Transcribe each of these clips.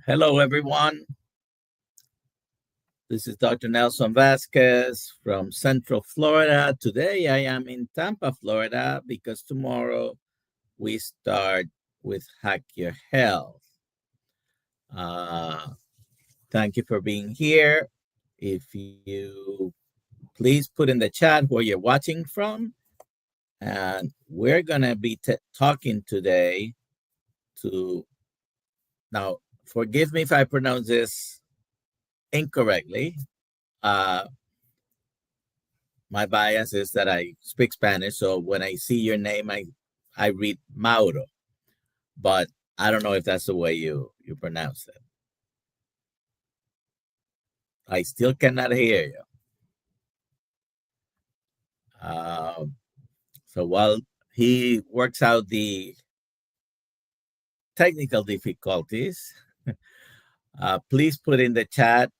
Hello, everyone. This is Dr. Nelson Vasquez from Central Florida. Today I am in Tampa, Florida, because tomorrow we start with Hack Your Health. Uh, Thank you for being here. If you please put in the chat where you're watching from, and we're going to be talking today to, now, forgive me if I pronounce this incorrectly. My bias is that I speak Spanish, so when I see your name, I read Mauro, but I don't know if that's the way you pronounce it. I still cannot hear you. So while he works out the technical difficulties, please put in the chat,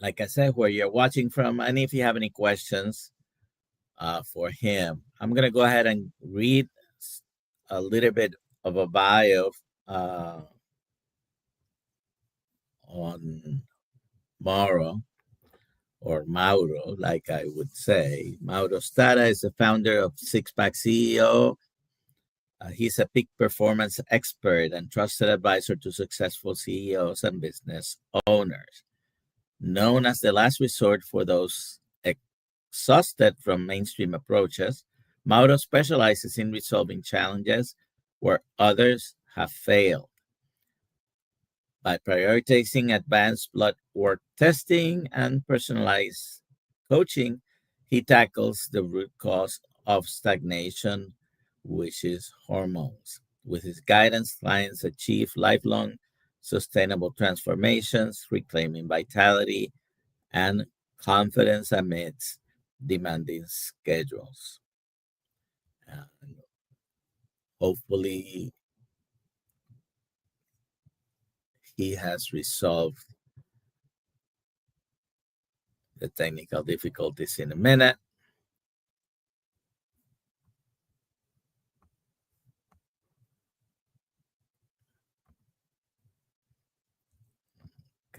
like I said, where you're watching from, and if you have any questions for him. I'm going to go ahead and read a little bit of a bio on Mauro, or Mauro, like I would say. Mauro Stara is the founder of Six Pack CEO. He's a peak performance expert and trusted advisor to successful CEOs and business owners. Known as the last resort for those exhausted from mainstream approaches, Mauro specializes in resolving challenges where others have failed. By prioritizing advanced blood work testing and personalized coaching, he tackles the root cause of stagnation, which is hormones. With his guidance, clients achieve lifelong sustainable transformations, reclaiming vitality and confidence amidst demanding schedules. And hopefully, he has resolved the technical difficulties in a minute.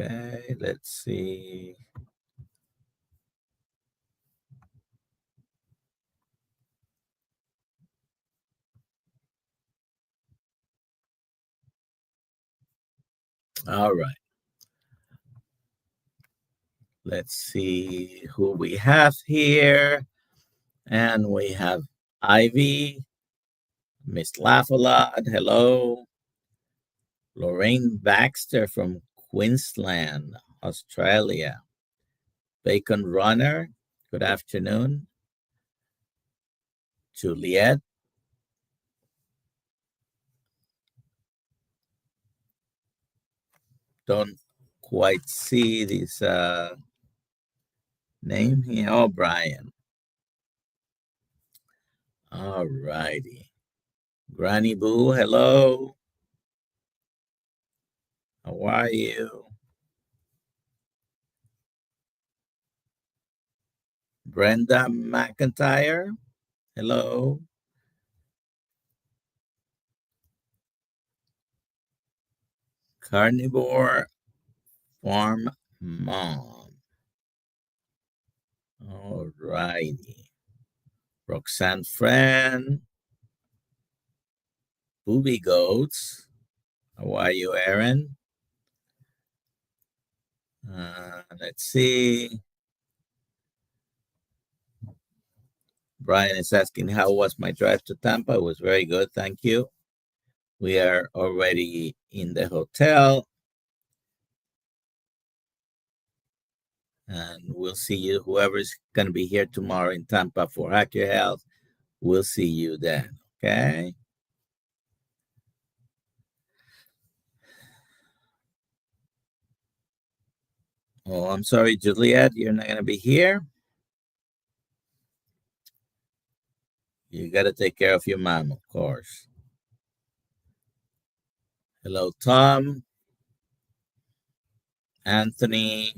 Okay, let's see. All right. Let's see who we have here. And we have Ivy, Miss Laugh-A-Lot, hello. Lorraine Baxter from Queensland, Australia. Bacon Runner, good afternoon. Juliet. Don't quite see this name here. Oh, Brian. All righty. Granny Boo, hello. How are you? Brenda McIntyre, hello. Carnivore Farm Mom. All righty. Roxanne Friend. Booby Goats. How are you, Aaron? Let's see. Brian is asking, how was my drive to Tampa? It was very good. Thank you. We are already in the hotel. And we'll see you. Whoever's going to be here tomorrow in Tampa for Hack Your Health, we'll see you then. Okay. Oh, I'm sorry, Juliet, you're not going to be here. You got to take care of your mom, of course. Hello, Tom, Anthony.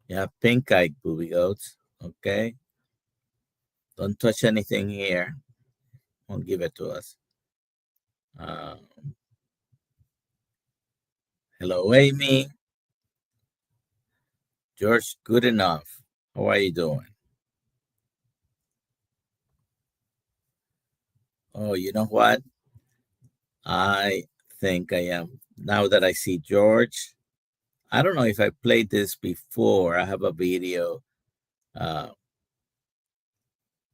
Yeah, pink-eyed booby goats. Okay. Don't touch anything here. Won't give it to us. Uh, hello, Amy. George, good enough. How are you doing? Oh, you know what? I think I am. Now that I see George, I don't know if I played this before. I have a video uh,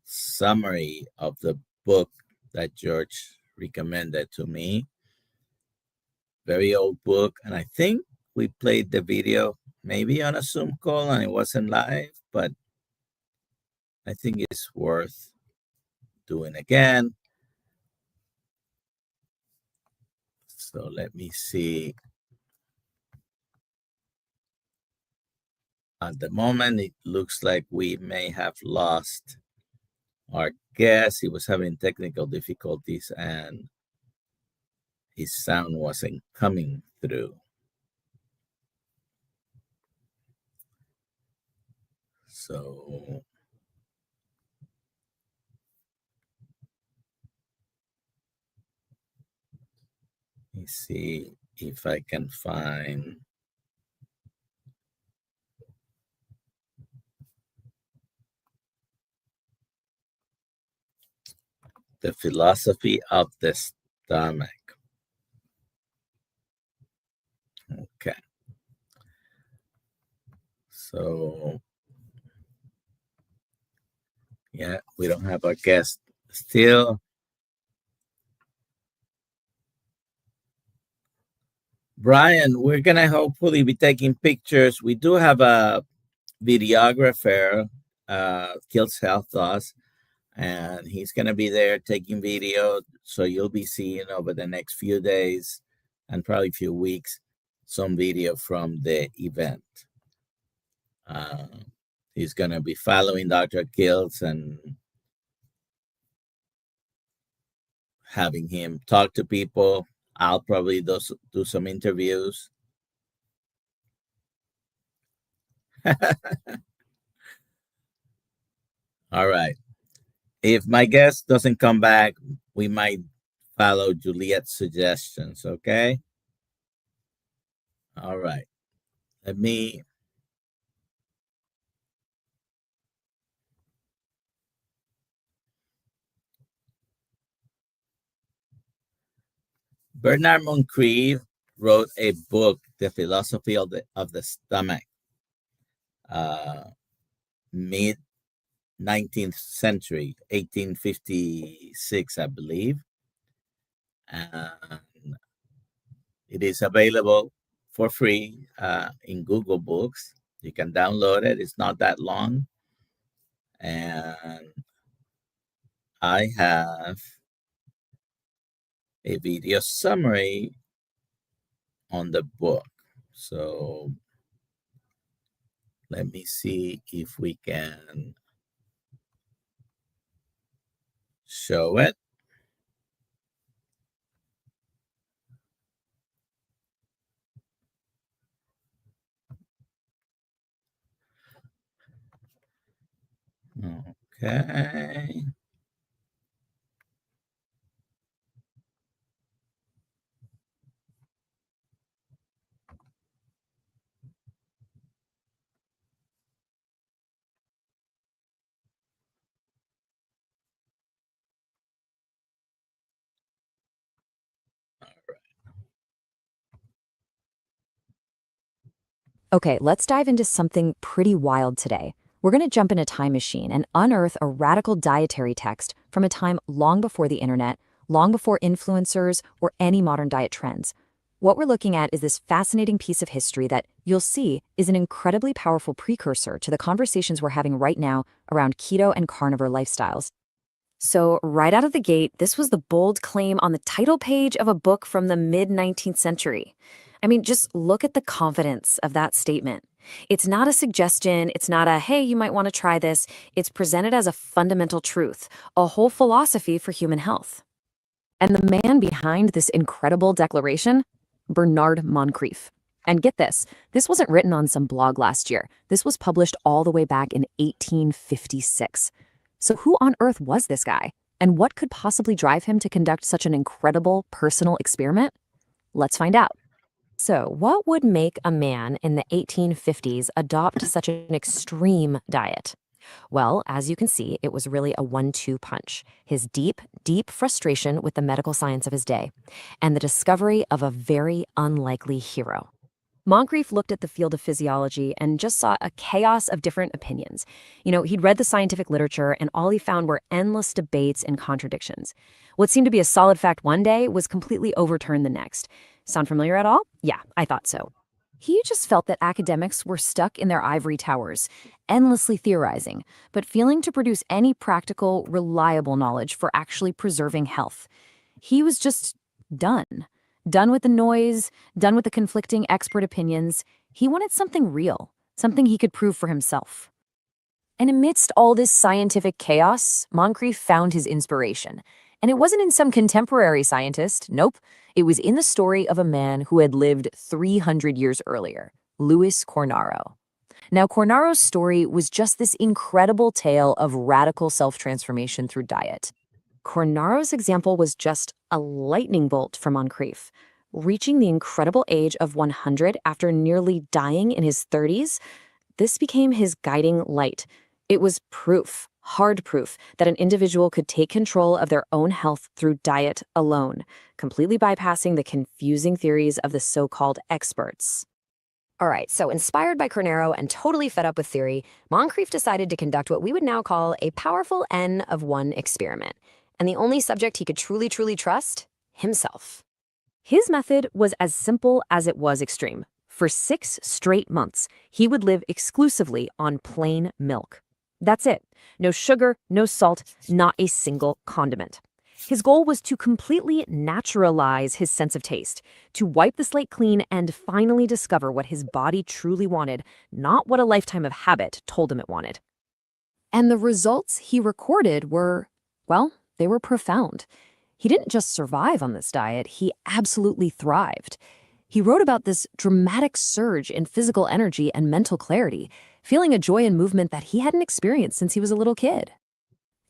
summary of the book that George recommended to me. Very old book. And I think we played the video maybe on a Zoom call and it wasn't live, but I think it's worth doing again. So let me see. At the moment, it looks like we may have lost our guest. He was having technical difficulties and his sound wasn't coming through. So let me see if I can find the philosophy of the stomach. Okay. So, yeah, we don't have our guest still. Brian, we're going to hopefully be taking pictures. We do have a videographer, KiltzHealth us, and he's going to be there taking video. So you'll be seeing over the next few days and probably a few weeks some video from the event. He's going to be following Dr. Kiltz and having him talk to people. I'll probably do some interviews. All right. If my guest doesn't come back, we might follow Juliet's suggestions, okay? All right. Let me. Bernard Moncrief wrote a book, The Philosophy of the Stomach, mid 19th century, 1856, I believe. And it is available for free in Google Books. You can download it. It's not that long. And I have a video summary on the book. So let me see if we can show it. Okay. Okay, let's dive into something pretty wild today. We're going to jump in a time machine and unearth a radical dietary text from a time long before the internet, long before influencers or any modern diet trends. What we're looking at is this fascinating piece of history that, you'll see, is an incredibly powerful precursor to the conversations we're having right now around keto and carnivore lifestyles. So, right out of the gate, this was the bold claim on the title page of a book from the mid-19th century. I mean, just look at the confidence of that statement. It's not a suggestion, it's not a, hey, you might want to try this. It's presented as a fundamental truth, a whole philosophy for human health. And the man behind this incredible declaration? Bernard Moncrief. And get this wasn't written on some blog last year. This was published all the way back in 1856. So who on earth was this guy? And what could possibly drive him to conduct such an incredible personal experiment? Let's find out. So, what would make a man in the 1850s adopt such an extreme diet? Well, as you can see, it was really a 1-2 punch. His deep, deep frustration with the medical science of his day, and the discovery of a very unlikely hero. Moncrief looked at the field of physiology and just saw a chaos of different opinions. He'd read the scientific literature, and all he found were endless debates and contradictions. What seemed to be a solid fact one day was completely overturned the next. Sound familiar at all? Yeah, I thought so. He just felt that academics were stuck in their ivory towers, endlessly theorizing, but failing to produce any practical, reliable knowledge for actually preserving health. He was just done. Done with the noise, done with the conflicting expert opinions. He wanted something real, something he could prove for himself. And amidst all this scientific chaos, Moncrief found his inspiration. And it wasn't in some contemporary scientist, nope. It was in the story of a man who had lived 300 years earlier, Louis Cornaro. Now, Cornaro's story was just this incredible tale of radical self-transformation through diet. Cornaro's example was just a lightning bolt for Moncrief. Reaching the incredible age of 100 after nearly dying in his 30s, this became his guiding light. It was proof, hard proof, that an individual could take control of their own health through diet alone, completely bypassing the confusing theories of the so-called experts. All right, so inspired by Cornaro and totally fed up with theory, Moncrief decided to conduct what we would now call a powerful N of 1 experiment. And the only subject he could truly trust? Himself. His method was as simple as it was extreme. For 6 straight months, he would live exclusively on plain milk. That's it. No sugar, no salt, not a single condiment. His goal was to completely naturalize his sense of taste, to wipe the slate clean and finally discover what his body truly wanted, not what a lifetime of habit told him it wanted. And the results he recorded were, well, they were profound. He didn't just survive on this diet, he absolutely thrived. He wrote about this dramatic surge in physical energy and mental clarity, feeling a joy and movement that he hadn't experienced since he was a little kid.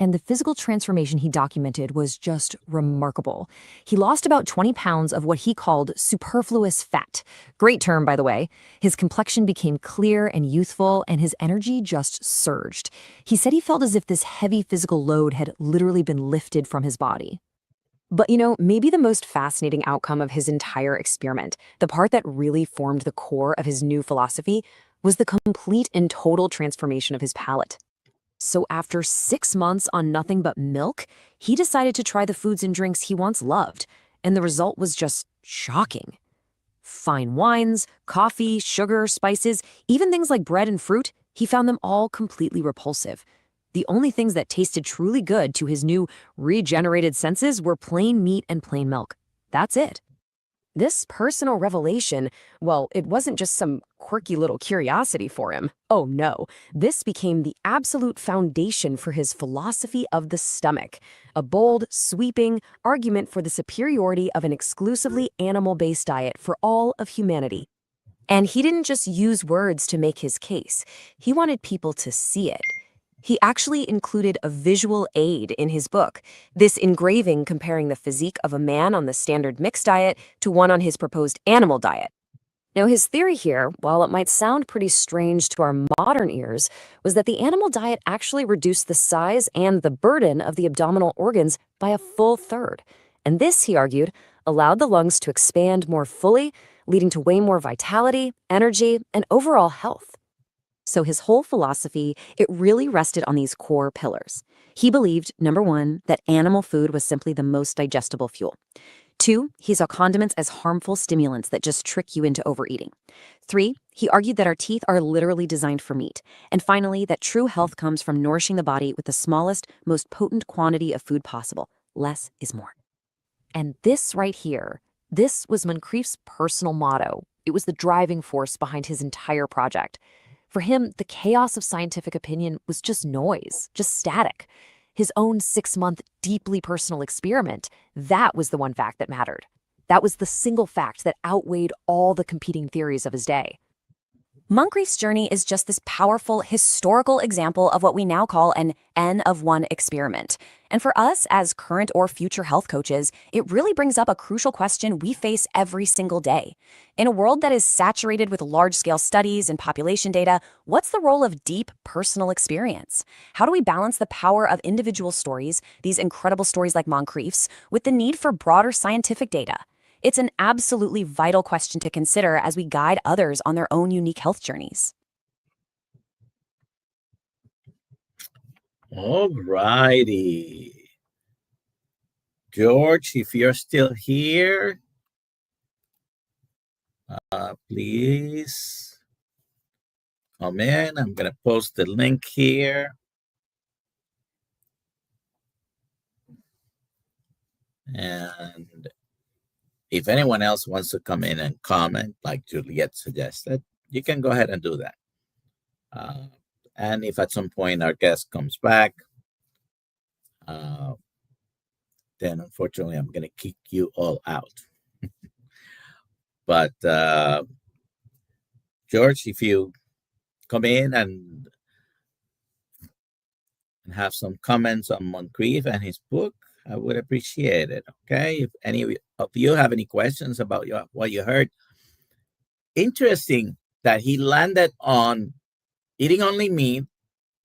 And the physical transformation he documented was just remarkable. He lost about 20 pounds of what he called superfluous fat. Great term, by the way. His complexion became clear and youthful, and his energy just surged. He said he felt as if this heavy physical load had literally been lifted from his body. But maybe the most fascinating outcome of his entire experiment, the part that really formed the core of his new philosophy, was the complete and total transformation of his palate. So after 6 months on nothing but milk, he decided to try the foods and drinks he once loved, and the result was just shocking. Fine wines, coffee, sugar, spices, even things like bread and fruit, he found them all completely repulsive. The only things that tasted truly good to his new regenerated senses were plain meat and plain milk. That's it. This personal revelation, well, it wasn't just some quirky little curiosity for him. Oh no, this became the absolute foundation for his philosophy of the stomach, a bold, sweeping argument for the superiority of an exclusively animal-based diet for all of humanity. And he didn't just use words to make his case. He wanted people to see it. He actually included a visual aid in his book, this engraving comparing the physique of a man on the standard mixed diet to one on his proposed animal diet. Now, his theory here, while it might sound pretty strange to our modern ears, was that the animal diet actually reduced the size and the burden of the abdominal organs by a full third. And this, he argued, allowed the lungs to expand more fully, leading to way more vitality, energy, and overall health. So his whole philosophy, it really rested on these core pillars. He believed, number 1, that animal food was simply the most digestible fuel. 2, he saw condiments as harmful stimulants that just trick you into overeating. 3, he argued that our teeth are literally designed for meat. And finally, that true health comes from nourishing the body with the smallest, most potent quantity of food possible. Less is more. And this right here, this was Moncrief's personal motto. It was the driving force behind his entire project. For him, the chaos of scientific opinion was just noise, just static. His own 6-month, deeply personal experiment, that was the one fact that mattered. That was the single fact that outweighed all the competing theories of his day. Moncrief's journey is just this powerful, historical example of what we now call an N of one experiment. And for us, as current or future health coaches, it really brings up a crucial question we face every single day. In a world that is saturated with large-scale studies and population data, what's the role of deep, personal experience? How do we balance the power of individual stories, these incredible stories like Moncrief's, with the need for broader scientific data? It's an absolutely vital question to consider as we guide others on their own unique health journeys. All righty. George, if you're still here, please come in. I'm going to post the link here. And if anyone else wants to come in and comment, like Juliet suggested, you can go ahead and do that. And if at some point our guest comes back, then unfortunately I'm going to kick you all out. But George, if you come in and have some comments on Moncrief and his book, I would appreciate it. Okay. If any of you have any questions about what you heard, interesting that he landed on eating only meat,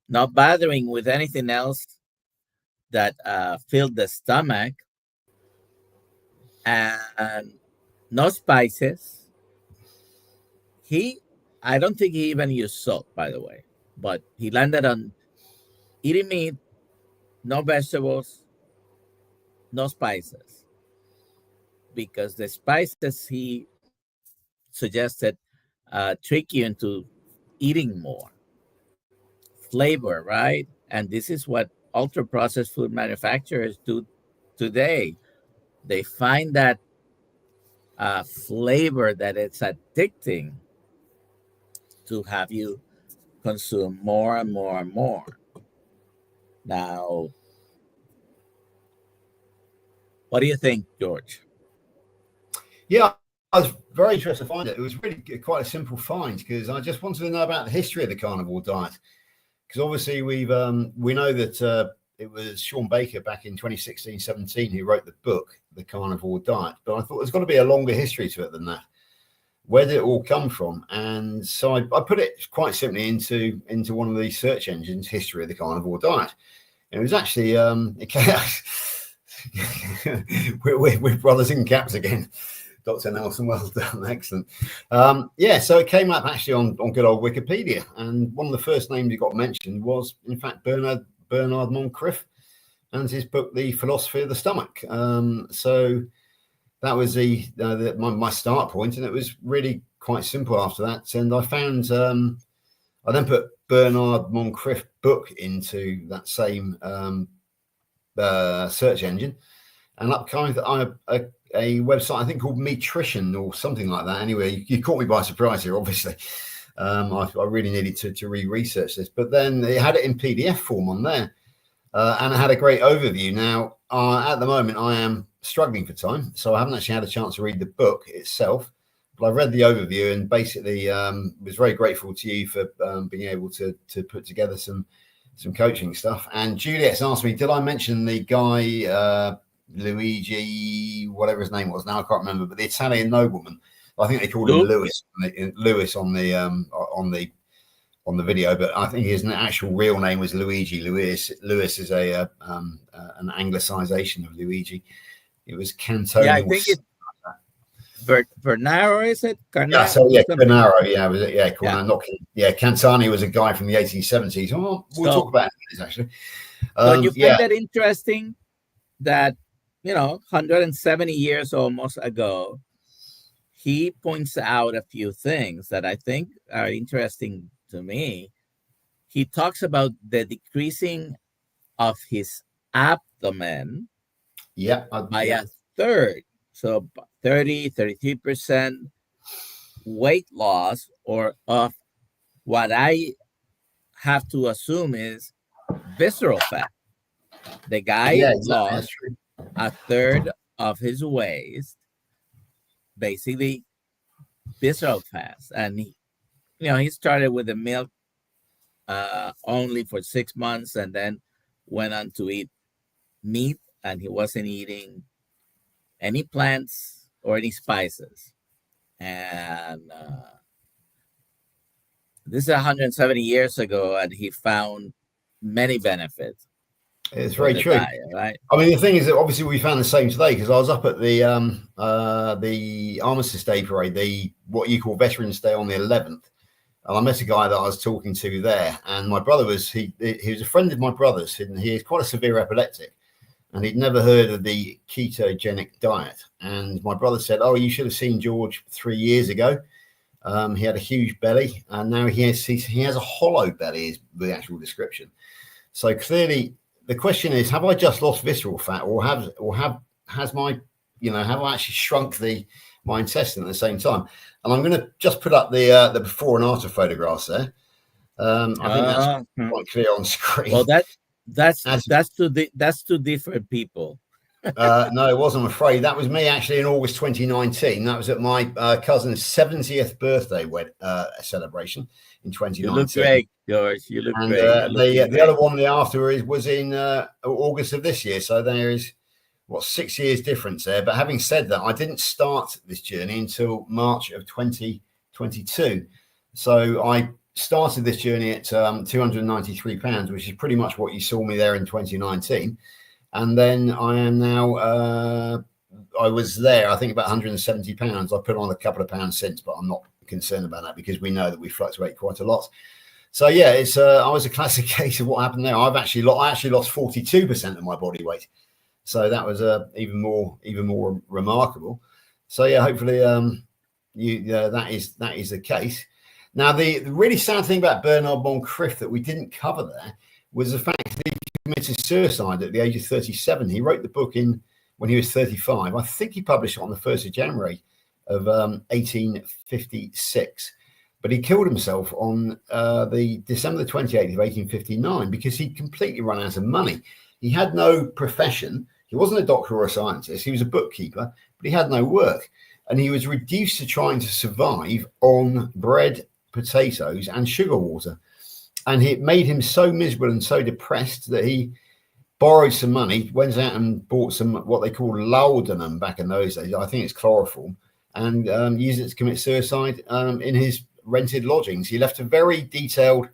not bothering with anything else that filled the stomach, and no spices. I don't think he even used salt, by the way, but he landed on eating meat, no vegetables, no spices, because the spices he suggested trick you into eating more flavor, right? And this is what ultra processed food manufacturers do today. They find that flavor that it's addicting to have you consume more and more and more. Now, what do you think, George? Yeah, I was very interested to find it. It was really quite a simple find because I just wanted to know about the history of the carnivore diet. Because obviously we know that it was Sean Baker back in 2016-17 who wrote the book, The Carnivore Diet. But I thought there's got to be a longer history to it than that. Where did it all come from? And so I put it quite simply into one of these search engines, History of the Carnivore Diet. And it was actually we're brothers in caps again. Dr. Nelson, well done, excellent. So it came up actually on good old Wikipedia, and one of the first names he got mentioned was, in fact, Bernard Moncrief, and his book, The Philosophy of the Stomach. So that was my start point, and it was really quite simple after that. And I found I then put Bernard Moncrief book into that same search engine, and up came a website I think called Metrition or something like that. Anyway, you caught me by surprise here, obviously. I really needed to re-research this, but then it had it in PDF form on there, and it had a great overview. Now, at the moment, I am struggling for time, so I haven't actually had a chance to read the book itself, but I read the overview and basically was very grateful to you for being able to put together some coaching stuff. And Juliet's asked me, did I mention the guy Luigi, whatever his name was, now I can't remember, but the Italian nobleman. I think they called him Lewis on the video, but I think his actual real name was Luigi. Lewis is an anglicization of Luigi. It was Cantone. Yeah, I think it's Vernaro, is it? Yeah, so yeah, Vernaro. Yeah, was it? Yeah, Cantani was a guy from the 1870s. Oh, we'll talk about it actually. So you find that interesting that 170 years almost ago, he points out a few things that I think are interesting to me. He talks about the decreasing of his abdomen by a third. So 33% weight loss, or of what I have to assume is visceral fat. The guy lost a third of his waist basically visceral fast, and he started with the milk only for 6 months, and then went on to eat meat, and he wasn't eating any plants or any spices. And this is 170 years ago, and he found many benefits It's for very the true. diet, right? I mean, the thing is that obviously we found the same today, because I was up at the Armistice Day parade, the what you call Veterans Day, on the 11th, and I met a guy that I was talking to there, and my brother was he was a friend of my brother's, and he is quite a severe epileptic, and he'd never heard of the ketogenic diet. And my brother said, "Oh, you should have seen George 3 years ago. He had a huge belly, and now he has a hollow belly," is the actual description. So clearly, the question is: have I just lost visceral fat, or have my, have I actually shrunk my intestine at the same time? And I'm going to just put up the before and after photographs there. I think that's quite clear on screen. Well, that's two different people. No, it wasn't. I'm afraid that was me actually in August 2019. That was at my cousin's 70th birthday celebration in 2019. You look great, George. You look and great. The other one, the after, was in August of this year. So there is 6 years difference there. But having said that, I didn't start this journey until March of 2022. So I started this journey at 293 pounds, which is pretty much what you saw me there in 2019. And then I am now, I was there, I think, about 170 pounds. I put on a couple of pounds since, but I'm not concerned about that, because we know that we fluctuate quite a lot. So yeah, it's I was a classic case of what happened there. I actually lost 42% of my body weight. So that was even more remarkable. So yeah, hopefully that is the case. Now, the really sad thing about Bernard Moncreiff that we didn't cover there was the fact that he committed suicide at the age of 37. He wrote the book when he was 35. I think he published it on the 1st of January of 1856. But he killed himself on the December the 28th of 1859 because he'd completely run out of money. He had no profession. He wasn't a doctor or a scientist. He was a bookkeeper, but he had no work. And he was reduced to trying to survive on bread, potatoes, and sugar water. And it made him so miserable and so depressed that he borrowed some money, went out and bought some what they called laudanum back in those days. I think it's chloroform, and used it to commit suicide in his rented lodgings. He left a very detailed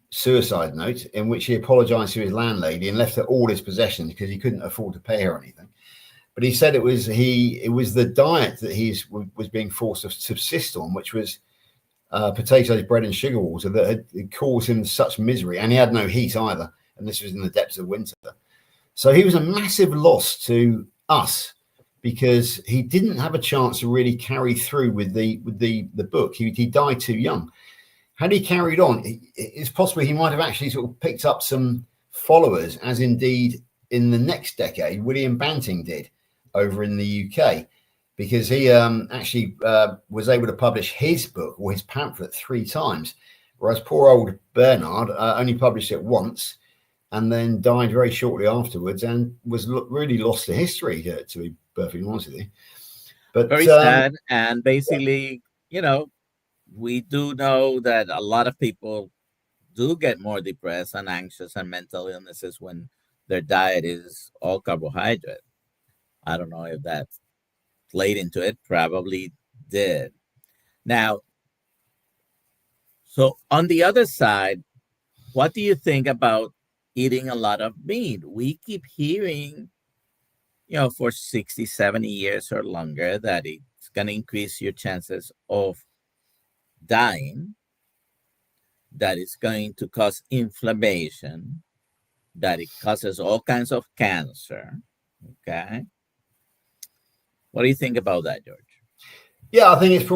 suicide note in which he apologized to his landlady and left her all his possessions because he couldn't afford to pay her anything. But he said it was the diet that he was being forced to subsist on, which was potatoes, bread, and sugar water, that had caused him such misery. And he had no heat either, and this was in the depths of winter. So he was a massive loss to us because he didn't have a chance to really carry through with the book. He died too young. Had he carried on, it's possible he might have actually sort of picked up some followers, as indeed in the next decade William Banting did over in the UK, because he actually was able to publish his book or his pamphlet 3 times, whereas poor old Bernard only published it once and then died very shortly afterwards and was really lost to history, to be perfectly honest with you. But very sad. And basically, we do know that a lot of people do get more depressed and anxious and mental illnesses when their diet is all carbohydrate. I don't know if that played into it. Probably did. Now, so on the other side, what do you think about eating a lot of meat? We keep hearing, for 60, 70 years or longer that it's going to increase your chances of dying, that it's going to cause inflammation, that it causes all kinds of cancer. Okay. What do you think about that, George? Yeah, I think it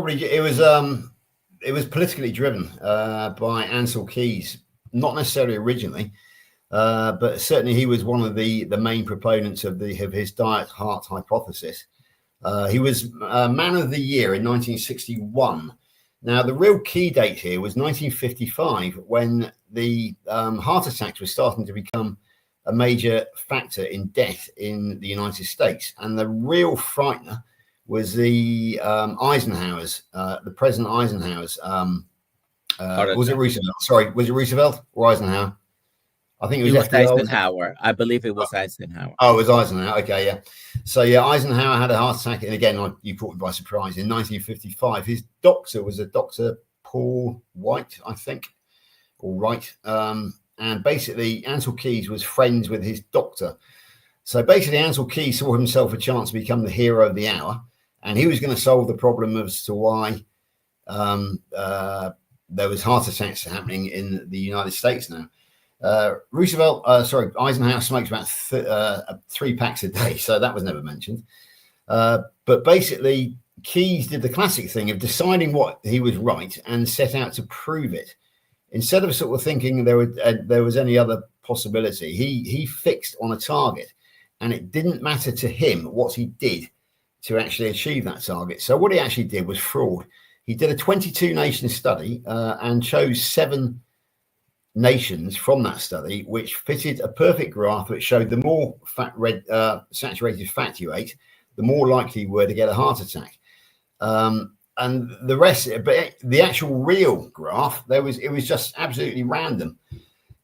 was politically driven by Ansel Keys, not necessarily originally, but certainly he was one of the main proponents of his diet heart hypothesis. He was Man of the Year in 1961. Now, the real key date here was 1955, when the heart attacks were starting to become a major factor in death in the United States. And the real frightener was the Eisenhower's, the President Eisenhower's. Was it Roosevelt? Sorry, was it Roosevelt or Eisenhower? I think it was FDR. Eisenhower. I believe it was Eisenhower. Oh, it was Eisenhower. Okay, yeah. So yeah, Eisenhower had a heart attack, and again, you caught me by surprise. In 1955, his doctor was a Dr. Paul White, I think, or Wright. And basically, Ansel Keys was friends with his doctor. So basically, Ansel Keys saw himself a chance to become the hero of the hour, and he was going to solve the problem as to why there was heart attacks happening in the United States now. Eisenhower smokes about 3 packs a day, so that was never mentioned. But basically, Keys did the classic thing of deciding what he was right and set out to prove it. Instead of sort of thinking there was any other possibility, he fixed on a target, and it didn't matter to him what he did to actually achieve that target. So what he actually did was fraud. He did a 22-nation study and chose 7 nations from that study, which fitted a perfect graph which showed the more saturated fat you ate, the more likely you were to get a heart attack. And the rest, but the actual real graph, it was just absolutely random.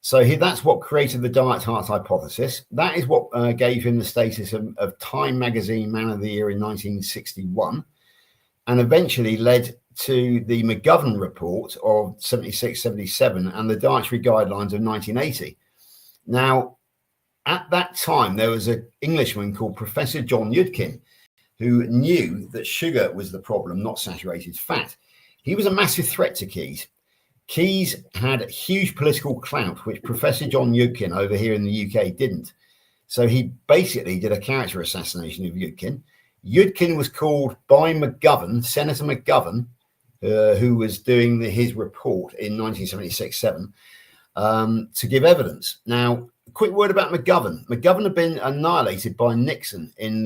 So that's what created the diet heart hypothesis. That is what gave him the status of Time Magazine Man of the Year in 1961, and eventually led to the McGovern report of 76-77 and the dietary guidelines of 1980. Now, at that time, there was an Englishman called Professor John Yudkin, who knew that sugar was the problem, not saturated fat. He was a massive threat to Keys. Keys had huge political clout, which Professor John Yudkin over here in the UK didn't. So he basically did a character assassination of Yudkin. Yudkin was called by McGovern, Senator McGovern, who was doing his report in 1976-7, to give evidence. Now, a quick word about McGovern. McGovern had been annihilated by Nixon in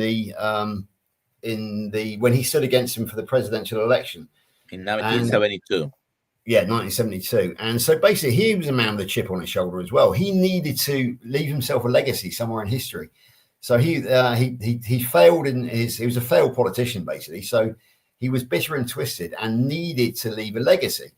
when he stood against him for the presidential election in 1972. Yeah, 1972. And so basically he was a man with a chip on his shoulder as well. He needed to leave himself a legacy somewhere in history. So he failed he was a failed politician, basically. So he was bitter and twisted and needed to leave a legacy.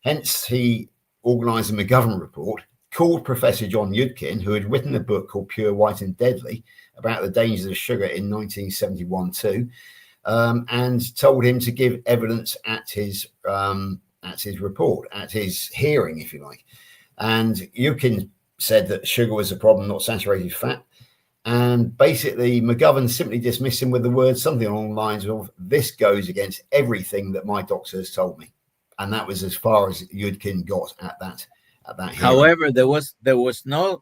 Hence, he organized a McGovern report, called Professor John Yudkin, who had written a book called Pure, White and Deadly about the dangers of sugar in 1971 too, and told him to give evidence at his report, at his hearing, if you like. And Yudkin said that sugar was a problem, not saturated fat. And basically, McGovern simply dismissed him with the words something along the lines of, "This goes against everything that my doctor has told me." And that was as far as Yudkin got at that hearing. However, there was no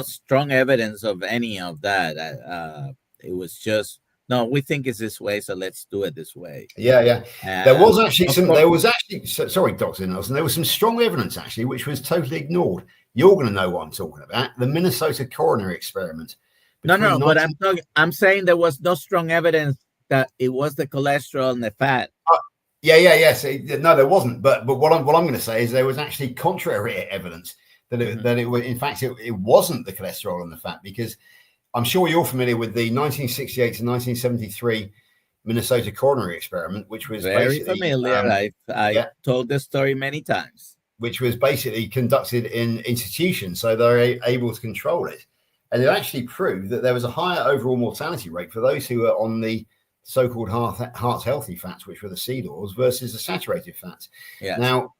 strong evidence of any of that. It was just, no, we think it's this way, so let's do it this way. Yeah. There was actually sorry, Dr. Nelson, there was some strong evidence actually, which was totally ignored. You're going to know what I'm talking about. The Minnesota coronary experiment. But I'm saying there was no strong evidence that it was the cholesterol and the fat. Yes. No, there wasn't. But what I'm going to say is there was actually contrary evidence that it was, in fact, it wasn't the cholesterol and the fat, because I'm sure you're familiar with the 1968 to 1973 Minnesota coronary experiment, which was very familiar. I told this story many times. Which was basically conducted in institutions, so they're able to control it. And it actually proved that there was a higher overall mortality rate for those who were on the so-called heart healthy fats, which were the seed oils, versus the saturated fats. Yes. Now,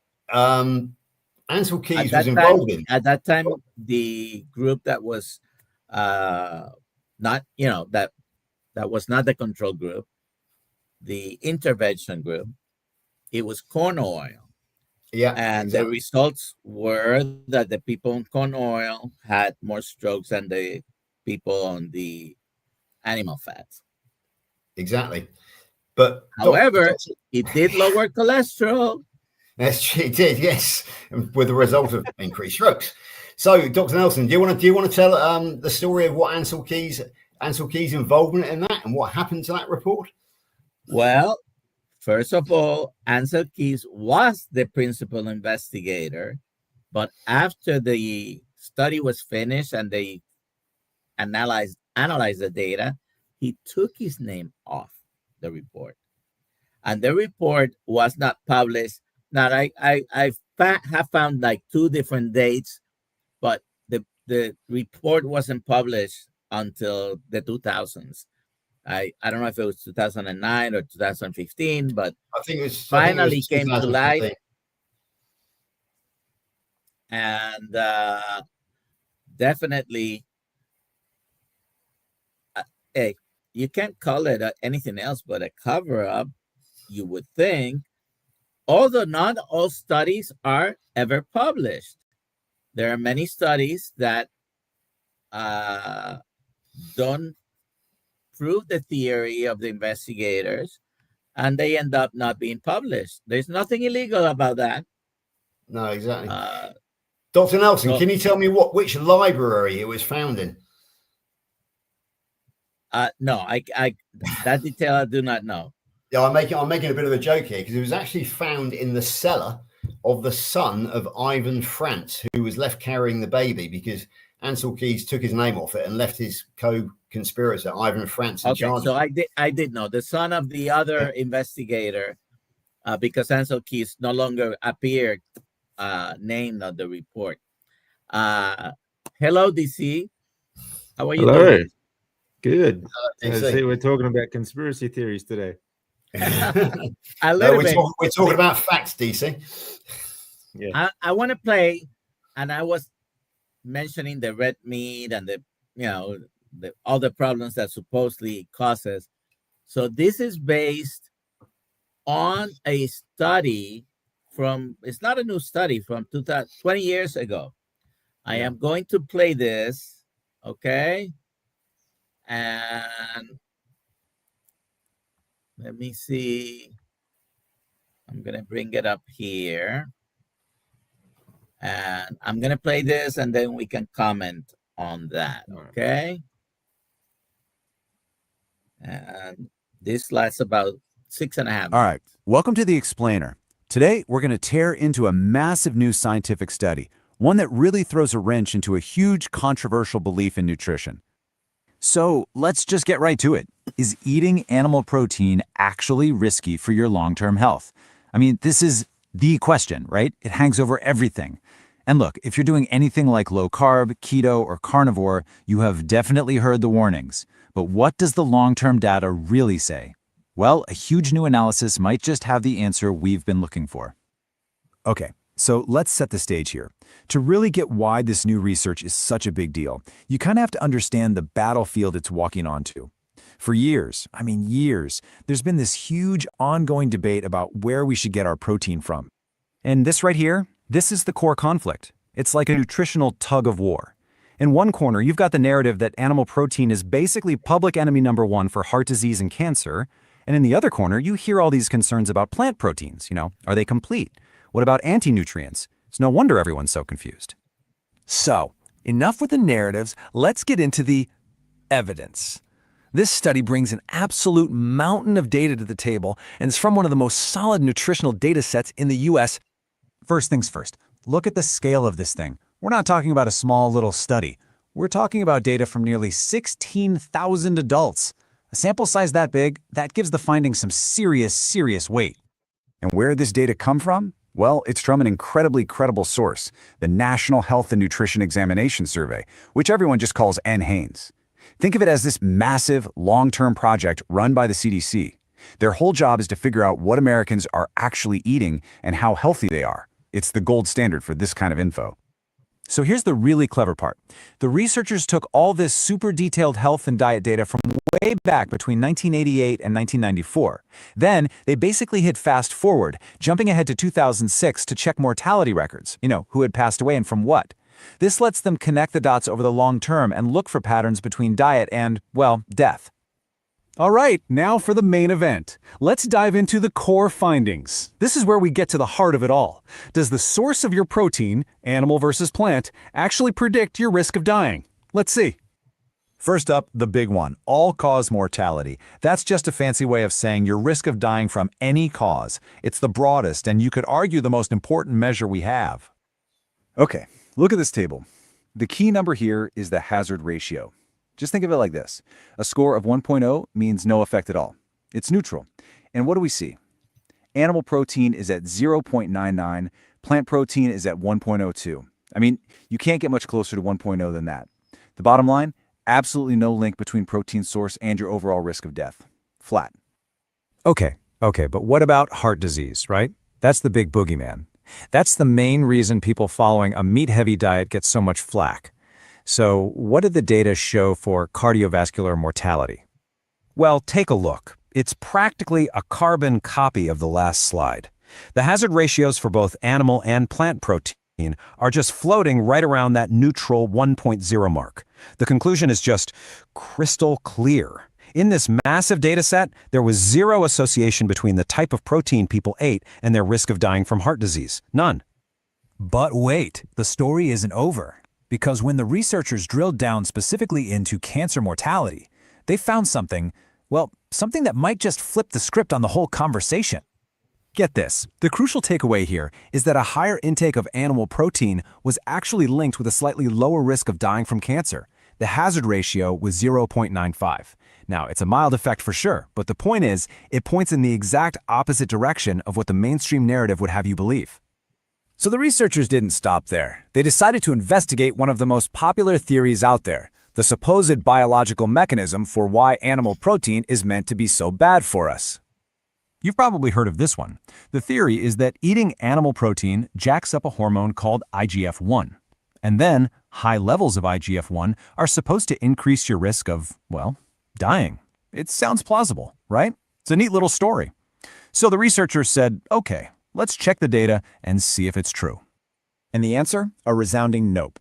Ansel Keys was involved in. At that time, the group that was that was not the control group, the intervention group, it was corn oil. Yeah, and exactly. The results were that the people on corn oil had more strokes than the people on the animal fats. Exactly. But however, it did lower cholesterol. Yes, it did. Yes, with the result of increased strokes. So, Dr. Nelson, do you want to tell the story of what Ansel Keys' involvement in that and what happened to that report? Well, first of all, Ansel Keys was the principal investigator, but after the study was finished and they analyzed the data, he took his name off. the report. And the report was not published. Now, have found like 2 different dates, but the report wasn't published until the 2000s. I don't know if it was 2009 or 2015, but I think it was finally came to light. 2015. And definitely, hey, you can't call it anything else but a cover-up, you would think, although not all studies are ever published. There are many studies that don't prove the theory of the investigators, and they end up not being published. There's nothing illegal about that. No, exactly. Dr. Nelson, can you tell me which library it was found in? No, I that detail I do not know. Yeah, I'm making a bit of a joke here because it was actually found in the cellar of the son of Ivan Frantz, who was left carrying the baby because Ansel Keys took his name off it and left his co-conspirator Ivan Frantz in charge. So I did know the son of the other investigator, because Ansel Keys no longer appeared named on the report. Hello, DC. How are you doing? Good. I see we're talking about conspiracy theories today. A little bit. We're talking about facts, DC. Yeah. I want to play, and I was mentioning the red meat and all the problems that supposedly causes. So this is based on a study it's not a new study, from 20 years ago. I am going to play this, okay? And let me see. I'm going to bring it up here. And I'm going to play this, and then we can comment on that, okay? And this lasts about 6.5 minutes. All right, welcome to The Explainer. Today, we're going to tear into a massive new scientific study, one that really throws a wrench into a huge controversial belief in nutrition. So let's just get right to it. Is eating animal protein actually risky for your long-term health? I mean, this is the question, right? It hangs over everything. And look, if you're doing anything like low carb, keto, or carnivore, you have definitely heard the warnings. But what does the long-term data really say? Well, a huge new analysis might just have the answer we've been looking for. Okay, so let's set the stage here. To really get why this new research is such a big deal, you kind of have to understand the battlefield it's walking onto. For years, there's been this huge ongoing debate about where we should get our protein from. And this right here, this is the core conflict. It's like a nutritional tug of war. In one corner, you've got the narrative that animal protein is basically public enemy number 1 for heart disease and cancer. And in the other corner, you hear all these concerns about plant proteins. Are they complete? What about anti-nutrients? It's no wonder everyone's so confused. So, enough with the narratives, let's get into the evidence. This study brings an absolute mountain of data to the table, and it's from one of the most solid nutritional data sets in the US. First things first, look at the scale of this thing. We're not talking about a small little study. We're talking about data from nearly 16,000 adults. A sample size that big, that gives the findings some serious weight. And where did this data come from? Well, it's from an incredibly credible source, the National Health and Nutrition Examination Survey, which everyone just calls NHANES. Think of it as this massive, long-term project run by the CDC. Their whole job is to figure out what Americans are actually eating and how healthy they are. It's the gold standard for this kind of info. So here's the really clever part. The researchers took all this super detailed health and diet data from way back between 1988 and 1994. Then they basically hit fast forward, jumping ahead to 2006 to check mortality records, who had passed away and from what. This lets them connect the dots over the long term and look for patterns between diet and, well, death. All right, now for the main event. Let's dive into the core findings. This is where we get to the heart of it all. Does the source of your protein, animal versus plant, actually predict your risk of dying? Let's see. First up, the big one, all-cause mortality. That's just a fancy way of saying your risk of dying from any cause. It's the broadest, and you could argue the most important measure we have. Okay, look at this table. The key number here is the hazard ratio. Just think of it like this. A score of 1.0 means no effect at all. It's neutral. And what do we see? Animal protein is at 0.99, plant protein is at 1.02. I mean, you can't get much closer to 1.0 than that. The bottom line, absolutely no link between protein source and your overall risk of death. Flat. Okay, but what about heart disease, right? That's the big boogeyman. That's the main reason people following a meat-heavy diet get so much flack. So what did the data show for cardiovascular mortality? Well, take a look. It's practically a carbon copy of the last slide. The hazard ratios for both animal and plant protein are just floating right around that neutral 1.0 mark. The conclusion is just crystal clear. In this massive data set, there was zero association between the type of protein people ate and their risk of dying from heart disease. None. But wait, the story isn't over. Because when the researchers drilled down specifically into cancer mortality, they found something that might just flip the script on the whole conversation. Get this, the crucial takeaway here is that a higher intake of animal protein was actually linked with a slightly lower risk of dying from cancer. The hazard ratio was 0.95. Now, it's a mild effect for sure, but the point is, it points in the exact opposite direction of what the mainstream narrative would have you believe. So the researchers didn't stop there. They decided to investigate one of the most popular theories out there, the supposed biological mechanism for why animal protein is meant to be so bad for us. You've probably heard of this one. The theory is that eating animal protein jacks up a hormone called IGF-1. And then, high levels of IGF-1 are supposed to increase your risk of, dying. It sounds plausible, right? It's a neat little story. So the researchers said, okay, let's check the data and see if it's true. And the answer? A resounding nope.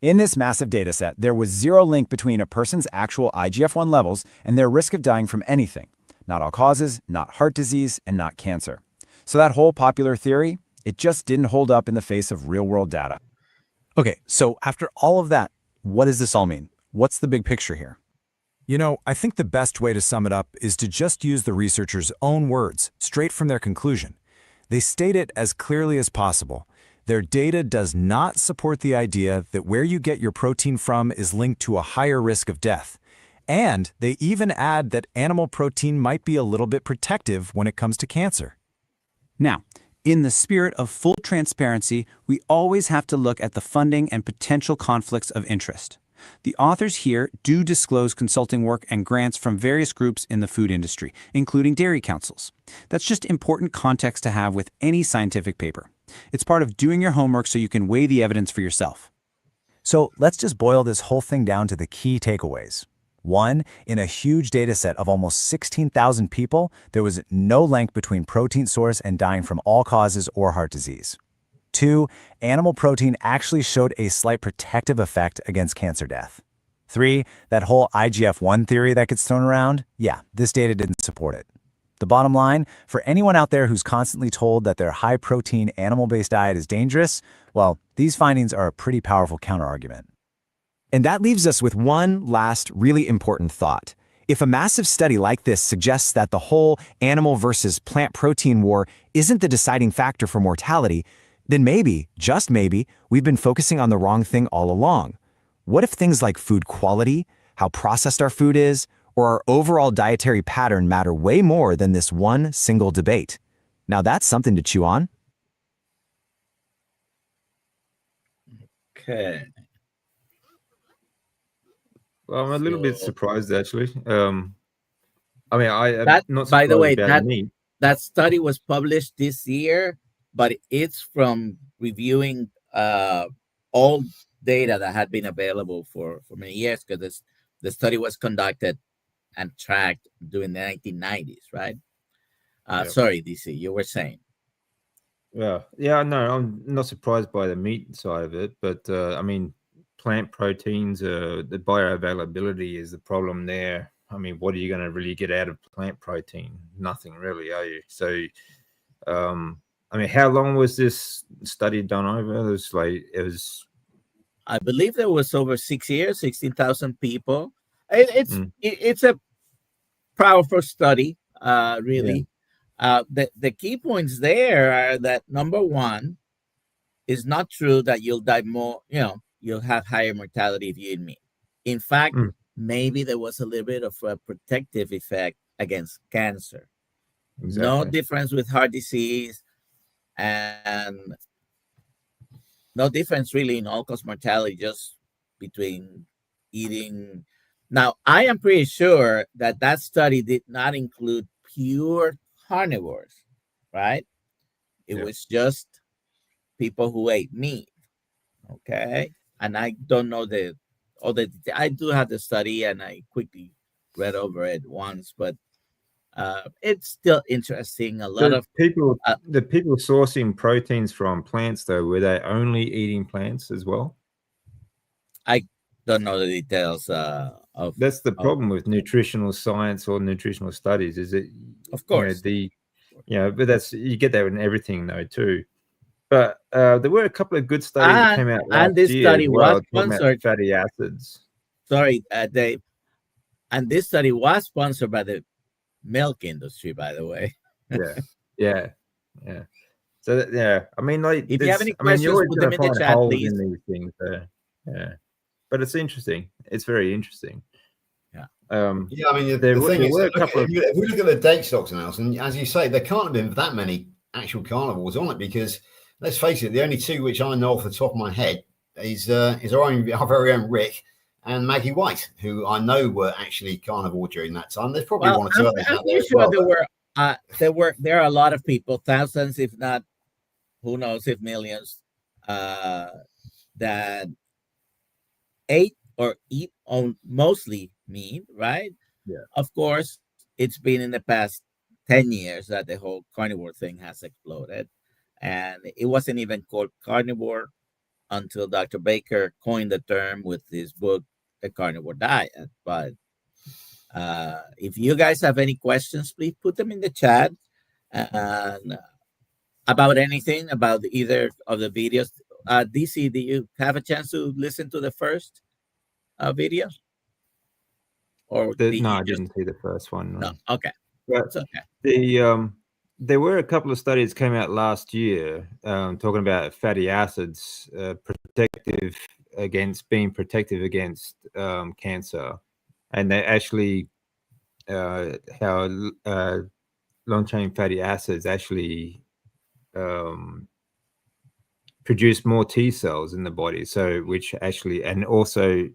In this massive data set, there was zero link between a person's actual IGF-1 levels and their risk of dying from anything. Not all causes, not heart disease, and not cancer. So that whole popular theory, it just didn't hold up in the face of real-world data. Okay, so after all of that, what does this all mean? What's the big picture here? I think the best way to sum it up is to just use the researchers' own words, straight from their conclusion. They state it as clearly as possible. Their data does not support the idea that where you get your protein from is linked to a higher risk of death. And they even add that animal protein might be a little bit protective when it comes to cancer. Now, in the spirit of full transparency, we always have to look at the funding and potential conflicts of interest. The authors here do disclose consulting work and grants from various groups in the food industry, including dairy councils. That's just important context to have with any scientific paper. It's part of doing your homework so you can weigh the evidence for yourself. So let's just boil this whole thing down to the key takeaways. 1, in a huge data set of almost 16,000 people, there was no link between protein source and dying from all causes or heart disease. 2, animal protein actually showed a slight protective effect against cancer death. 3, that whole IGF-1 theory that gets thrown around, this data didn't support it. The bottom line, for anyone out there who's constantly told that their high-protein, animal-based diet is dangerous, these findings are a pretty powerful counterargument. And that leaves us with one last really important thought. If a massive study like this suggests that the whole animal versus plant protein war isn't the deciding factor for mortality, then maybe, just maybe, we've been focusing on the wrong thing all along. What if things like food quality, how processed our food is, or our overall dietary pattern matter way more than this one single debate? Now that's something to chew on. Okay. Well, I'm a little bit surprised, actually. I'm not by the way, about meat. that study was published this year, but it's from reviewing all data that had been available for many years, because the study was conducted and tracked during the 1990s, right? Sorry, DC, you were saying. No, I'm not surprised by the meat side of it, but plant proteins, the bioavailability is the problem there. What are you going to really get out of plant protein? Nothing really, are you? So, how long was this study done over? It was. I believe there was over 6 years, 16,000 people. It's a powerful study, really. Yeah. The key points there are that, number one, it's not true that you'll die more, you'll have higher mortality if you eat meat. In fact, maybe there was a little bit of a protective effect against cancer. Exactly. No difference with heart disease, and no difference really in all-cause mortality, just between eating. Now, I am pretty sure that that study did not include pure carnivores, right? It Yeah. was just people who ate meat, okay? And I don't know I do have the study, and I quickly read over it once, but it's still interesting. A lot The of people, uh, the people sourcing proteins from plants, though, were they only eating plants as well? I don't know the details of That's the of problem with nutritional science or nutritional studies, is that of course. but that's, you get that in everything though too. But there were a couple of good studies that came out And last this year as study was well, talking about sponsored. fatty acids. Sorry, Dave. And this study was sponsored by the milk industry, by the way. Yeah, yeah, yeah. So yeah, I mean, like, If you have any I mean, you're questions, always put going them to in the find chat, holes please. in these things. Yeah, but it's interesting. It's very interesting. Yeah. Yeah, I mean, there the thing is, were a look couple of if we look at the date stocks analysis, and as you say, there can't have been that many actual carnivores on it, because let's face it, the only two which I know off the top of my head is our very own Rick and Maggie White, who I know were actually carnivore during that time. There's probably one or two others I'm out there pretty as sure well. there are a lot of people, thousands, if not, who knows, if millions, that ate or eat on mostly meat, right? Yeah. Of course, it's been in the past 10 years that the whole carnivore thing has exploded. And it wasn't even called carnivore until Dr. Baker coined the term with his book, The Carnivore Diet. But if you guys have any questions, please put them in the chat, and about anything, about either of the videos. DC, do you have a chance to listen to the first video? Or did no, you I just didn't see the first one. no? No. Okay, But it's okay. there were a couple of studies came out last year talking about fatty acids being protective against cancer, and they actually how long chain fatty acids actually produce more T cells in the body, so which actually, and also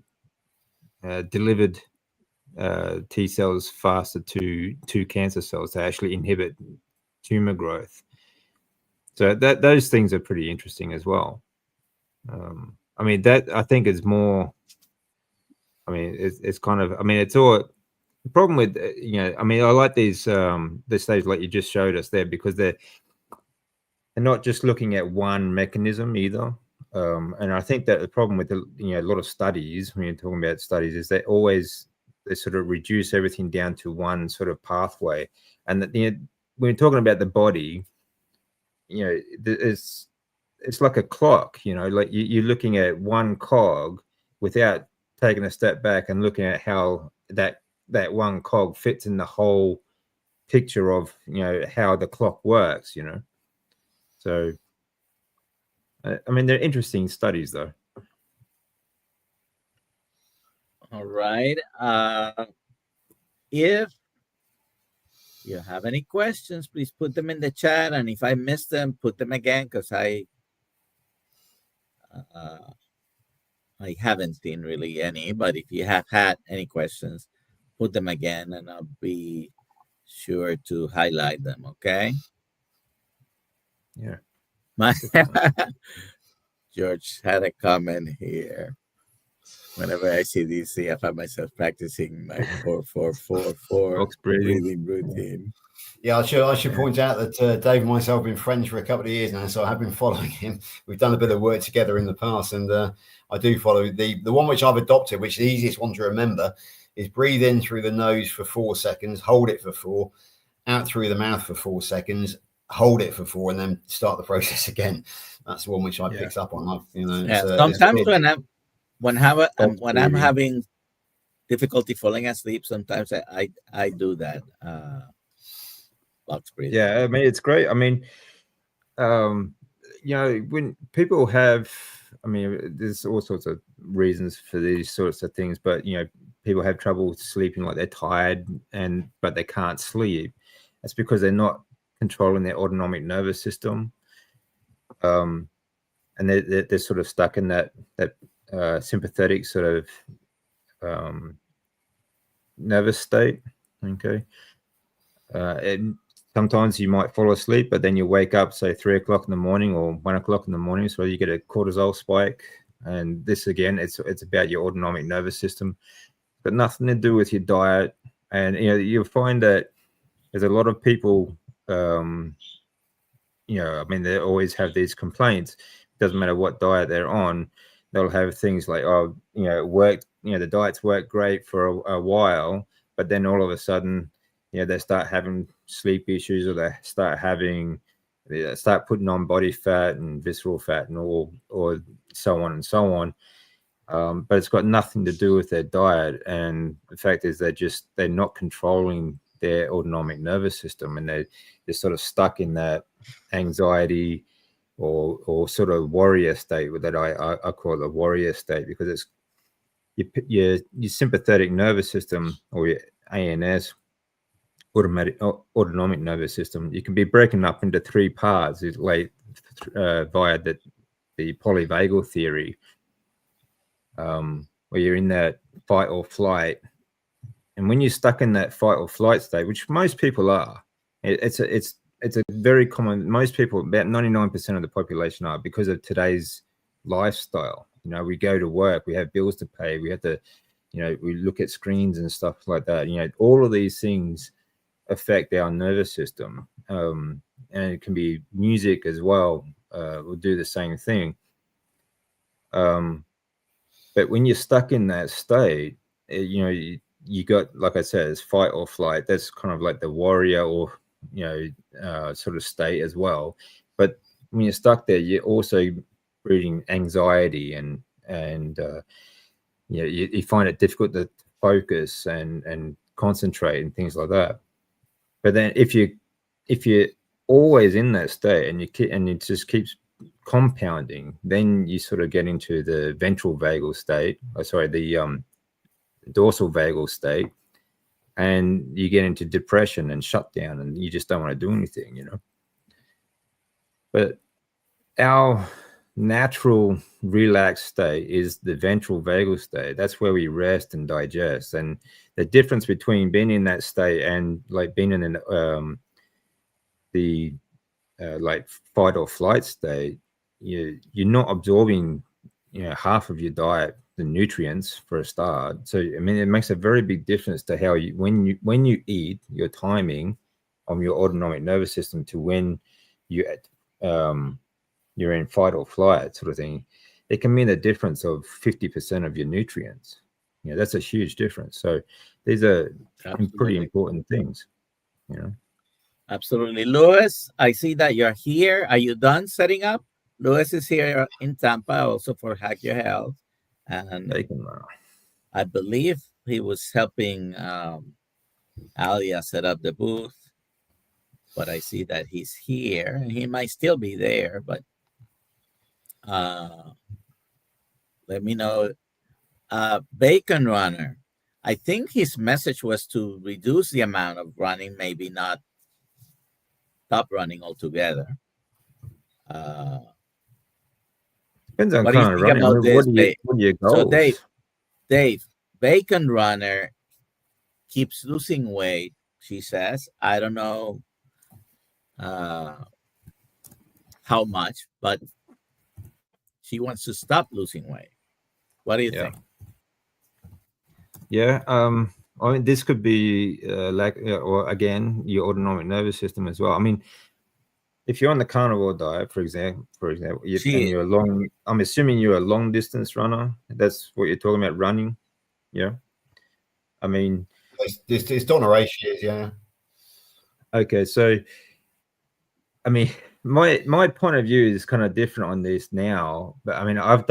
delivered T cells faster to cancer cells to actually inhibit tumor growth. So those things are pretty interesting as well. I mean, that I think is more. I mean, it's kind of. I mean, it's all. The problem with I mean, I like these studies like you just showed us there, because they're not just looking at one mechanism either. And I think that the problem with a lot of studies, when you're talking about studies, is they sort of reduce everything down to one sort of pathway. And that when you're talking about the body, it's like a clock. Like you're looking at one cog without taking a step back and looking at how that one cog fits in the whole picture of how the clock works. So I mean, they're interesting studies, though. All right. If you have any questions, please put them in the chat, and if I missed them, put them again, because I haven't seen really any. But if you have had any questions, put them again, and I'll be sure to highlight them. Okay. Yeah. My George had a comment here. Whenever I see DC, I find myself practicing my 4-4-4-4 Box breathing. breathing routine. Yeah, I should point out that Dave and myself have been friends for a couple of years now, so I have been following him. We've done a bit of work together in the past, and I do follow the one which I've adopted, which is the easiest one to remember, is breathe in through the nose for 4 seconds, hold it for 4, out through the mouth for 4 seconds, hold it for 4, and then start the process again. That's the one which I picked up on. Sometimes when I'm having difficulty falling asleep, sometimes I do that box breathing. Yeah, I mean, it's great. I mean, when people have, I mean, there's all sorts of reasons for these sorts of things, but people have trouble sleeping, like they're tired but they can't sleep. That's because they're not controlling their autonomic nervous system, and they're sort of stuck in that sympathetic sort of nervous state. Okay. And sometimes you might fall asleep, but then you wake up, say 3 o'clock in the morning or 1 o'clock in the morning, so you get a cortisol spike. And this again, it's about your autonomic nervous system, but nothing to do with your diet. And you'll find that there's a lot of people, I mean, they always have these complaints. Doesn't matter what diet they're on, they'll have things like, it worked, the diets work great for a while, but then all of a sudden, they start having sleep issues, or they start putting on body fat and visceral fat and or so on and so on. But it's got nothing to do with their diet. And the fact is they're not controlling their autonomic nervous system, and they're sort of stuck in that anxiety or sort of warrior state that I call it a warrior state, because it's your sympathetic nervous system, or your ANS, autonomic nervous system. You can be broken up into three parts, via the polyvagal theory, where you're in that fight or flight. And when you're stuck in that fight or flight state, which most people are, it's a very common. Most people, about 99% of the population, are, because of today's lifestyle. We go to work, we have bills to pay, we have to, we look at screens and stuff like that. All of these things affect our nervous system, and it can be music as well. Will do the same thing. But when you're stuck in that state, you got, like I said, it's fight or flight. That's kind of like the warrior or sort of state as well. But when you're stuck there, you're also breeding anxiety and you find it difficult to focus and concentrate and things like that. But then if you're always in that state and it just keeps compounding, then you sort of get into the ventral vagal state, the dorsal vagal state, and you get into depression and shutdown, and you just don't want to do anything, But our natural relaxed state is the ventral vagal state. That's where we rest and digest. And the difference between being in that state and like being in the like fight or flight state, you're not absorbing half of your diet, the nutrients, for a start. So I mean, it makes a very big difference to how when you eat, your timing on your autonomic nervous system to when you're in fight or flight sort of thing. It can mean a difference of 50% of your nutrients. That's a huge difference. So these are pretty important things. Absolutely. Louis, I see that you're here. Are you done setting up? Louis is here in Tampa also for Hack Your Health. And I believe he was helping Alia set up the booth. But I see that he's here, and he might still be there, but let me know. Bacon Runner, I think his message was to reduce the amount of running, maybe not stop running altogether. Depends on what do you think about this, Dave? What are your goals? So Dave, Bacon Runner keeps losing weight, she says. I don't know how much, but she wants to stop losing weight. What do you think? Yeah, I mean, this could be or again, your autonomic nervous system as well. I mean, if you're on the carnivore diet, for example, I'm assuming you're a long distance runner. That's what you're talking about, running. Yeah. I mean, it's Donna Ray is, yeah. Okay, so I mean, my point of view is kind of different on this now. But I mean, I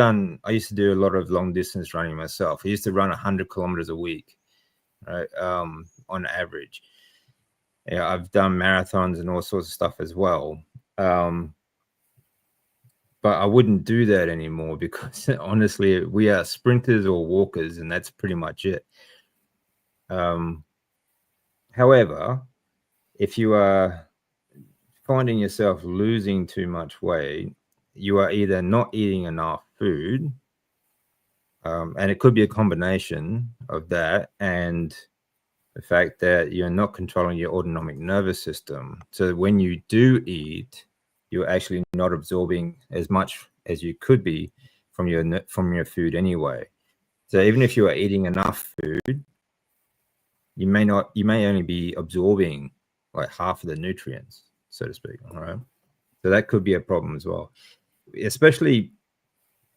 used to do a lot of long distance running myself. I used to run 100 kilometers a week, right? On average. Yeah, I've done marathons and all sorts of stuff as well. But I wouldn't do that anymore because honestly, we are sprinters or walkers, and that's pretty much it. However, if you are finding yourself losing too much weight, you are either not eating enough food, and it could be a combination of that and the fact that you're not controlling your autonomic nervous system. So when you do eat, you're actually not absorbing as much as you could be from your food anyway. So even if you are eating enough food, you may only be absorbing like half of the nutrients, so to speak. All right. So that could be a problem as well, especially,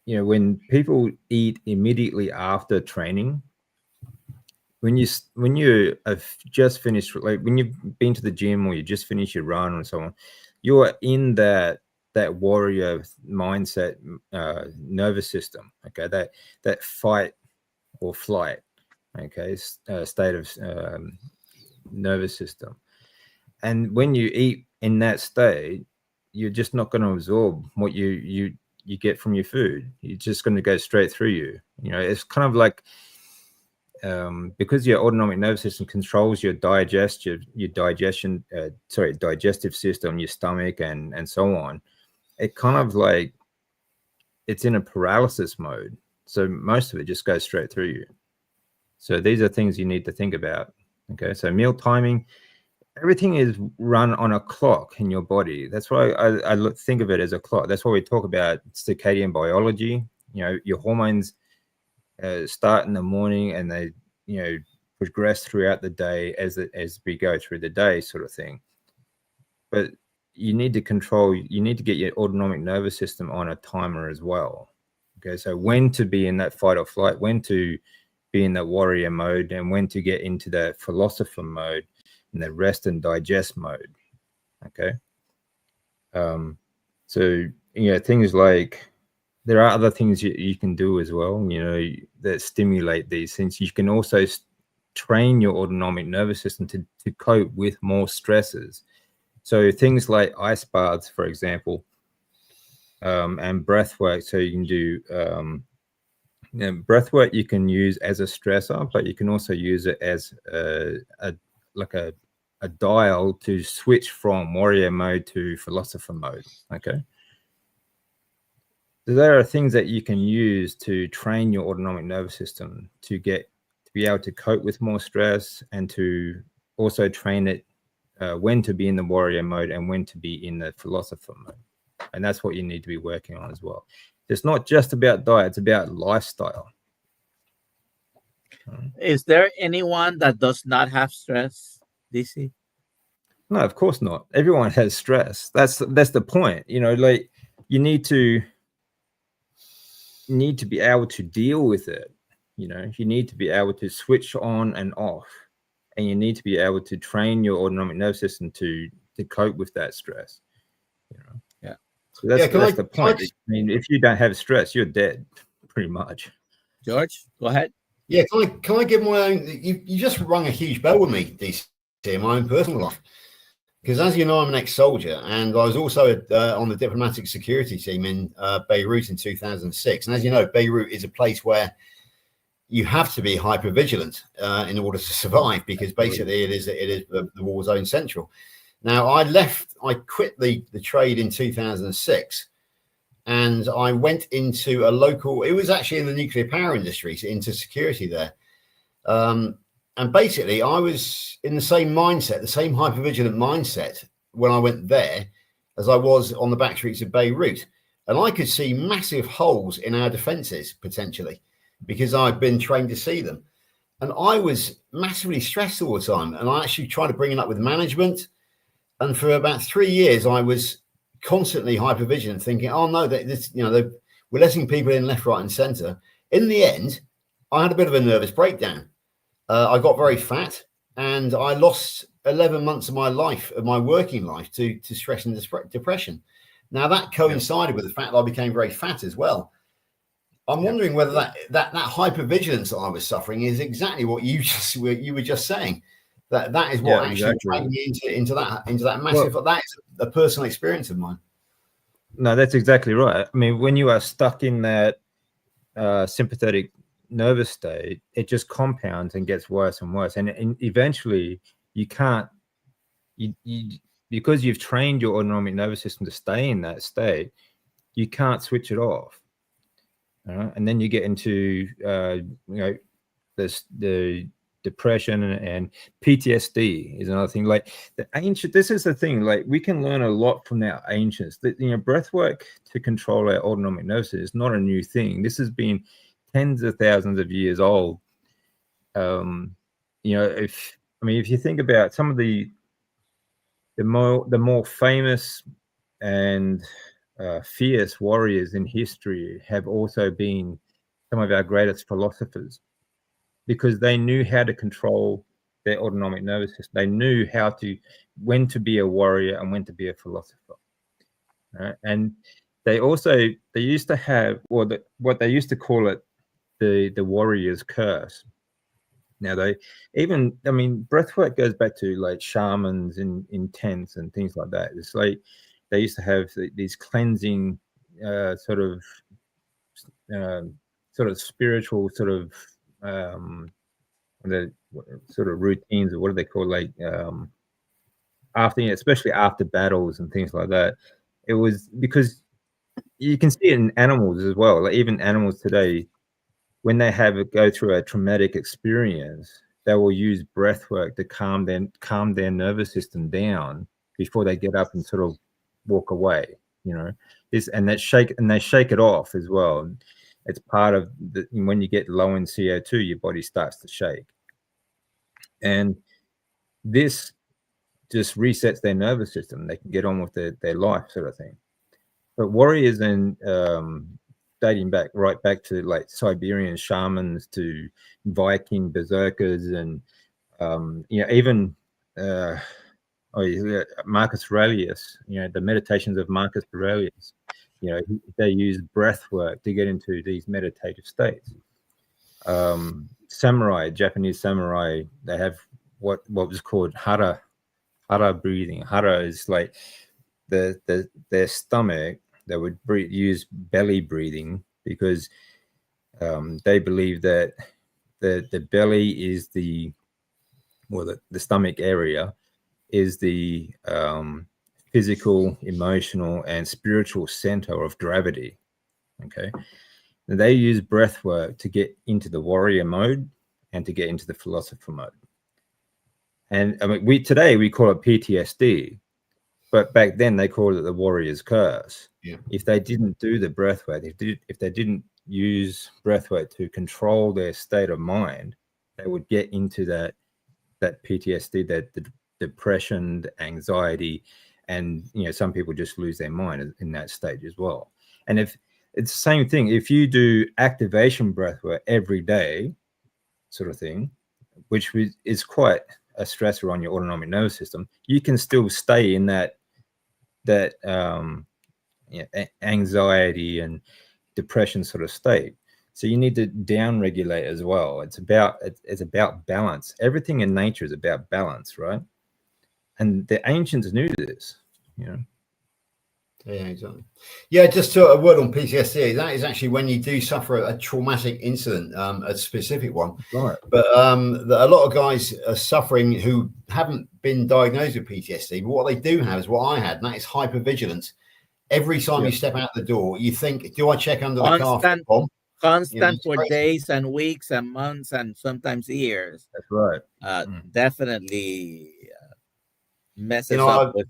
when people eat immediately after training. When you have just finished, like when you've been to the gym or you just finished your run or so on, you're in that warrior mindset, nervous system. Okay, that fight or flight, okay, state of nervous system. And when you eat in that state, you're just not going to absorb what you get from your food. It's just going to go straight through you. It's kind of like, because your autonomic nervous system controls your digestive system, your stomach, and so on. It kind of like it's in a paralysis mode. So most of it just goes straight through you. So these are things you need to think about. Okay, so meal timing, everything is run on a clock in your body. That's why I think of it as a clock. That's why we talk about circadian biology. Your hormones start in the morning and they progress throughout the day as we go through the day, sort of thing. But you need to get your autonomic nervous system on a timer as well. Okay, so when to be in that fight or flight, when to be in that warrior mode, and when to get into that philosopher mode, in the rest and digest mode. Okay. So things like, there are other things you can do as well, that stimulate these things. You can also train your autonomic nervous system to cope with more stresses. So things like ice baths, for example, and breath work. So you can do breath work you can use as a stressor, but you can also use it as a dial to switch from warrior mode to philosopher mode. Okay. So there are things that you can use to train your autonomic nervous system to be able to cope with more stress, and to also train it when to be in the warrior mode and when to be in the philosopher mode. And that's what you need to be working on as well. It's not just about diet, it's about lifestyle. Is there anyone that does not have stress, DC? No, of course not. Everyone has stress. That's the point. Like you need to be able to deal with it. You need to be able to switch on and off, and you need to be able to train your autonomic nervous system to cope with that stress. Yeah. So that's the point. I mean, if you don't have stress, you're dead, pretty much. George, go ahead. Yeah, can I give my own? You just rung a huge bell with me, DC, in my own personal life. Because as you know, I'm an ex-soldier, and I was also on the diplomatic security team in Beirut in 2006. And as you know, Beirut is a place where you have to be hyper vigilant in order to survive, because basically it is the war zone central. Now, I quit the trade in 2006, and I went into a local. It was actually in the nuclear power industry, into security there. And basically, I was in the same mindset, the same hypervigilant mindset when I went there as I was on the back streets of Beirut. And I could see massive holes in our defenses, potentially, because I'd been trained to see them. And I was massively stressed all the time. And I actually tried to bring it up with management. And for about 3 years, I was constantly hypervigilant, thinking, oh, no, we're letting people in left, right, and center. In the end, I had a bit of a nervous breakdown. I got very fat, and I lost 11 months of my life, of my working life, to stress and depression. Now, that coincided with the fact that I became very fat as well. I'm wondering whether that hypervigilance that I was suffering is exactly what you were just saying. That is what actually dragged me into that massive. That is a personal experience of mine. No, that's exactly right. I mean, when you are stuck in that sympathetic nervous state, it just compounds and gets worse and worse. And eventually you can't, you because you've trained your autonomic nervous system to stay in that state, you can't switch it off. And then you get into, the depression and PTSD is another thing. Like this is the thing, like we can learn a lot from our ancients. Breath work to control our autonomic nervous system is not a new thing. This has been tens of thousands of years old. If you think about some of the more famous and fierce warriors in history have also been some of our greatest philosophers, because they knew how to control their autonomic nervous system. They knew when to be a warrior and when to be a philosopher. And they used to have, what they used to call it, the warrior's curse. Now breathwork goes back to like shamans in tents and things like that. It's like they used to have these cleansing sort of spiritual the sort of routines, or what do they call, like especially after battles and things like that. It was because you can see it in animals as well. Like even animals today, when they go through a traumatic experience, they will use breath work to calm their nervous system down before they get up and sort of walk away. They shake it off as well. It's part of when you get low in CO2, your body starts to shake, and this just resets their nervous system. They can get on with their life, sort of thing. But warriors, and dating right back to like Siberian shamans to Viking berserkers, and even Marcus Aurelius, the meditations of Marcus Aurelius, they use breath work to get into these meditative states. Japanese samurai, they have what was called hara breathing. Hara is like their stomach. They would use belly breathing because they believe that the belly is the stomach area is the physical, emotional, and spiritual center of gravity. Okay, and they use breath work to get into the warrior mode and to get into the philosopher mode. And today we call it PTSD, but back then they called it the warrior's curse. Yeah. If they didn't do the breath work, if they didn't use breath work to control their state of mind, they would get into that PTSD, that the depression, the anxiety, and some people just lose their mind in that stage as well. And if it's the same thing, if you do activation breath work every day, sort of thing, which is quite a stressor on your autonomic nervous system, you can still stay in that anxiety and depression sort of state. So you need to down regulate as well. It's about balance. Everything in nature is about balance, right? And the ancients knew this, Yeah, exactly. Yeah, just a word on PTSD. That is actually when you do suffer a traumatic incident, a specific one. Right. But a lot of guys are suffering who haven't been diagnosed with PTSD. But what they do have is what I had, and that is hypervigilance. Every time you step out the door, you think, do I check under the car for a bomb? Constant for days and weeks and months and sometimes years. That's right. Definitely messes up with.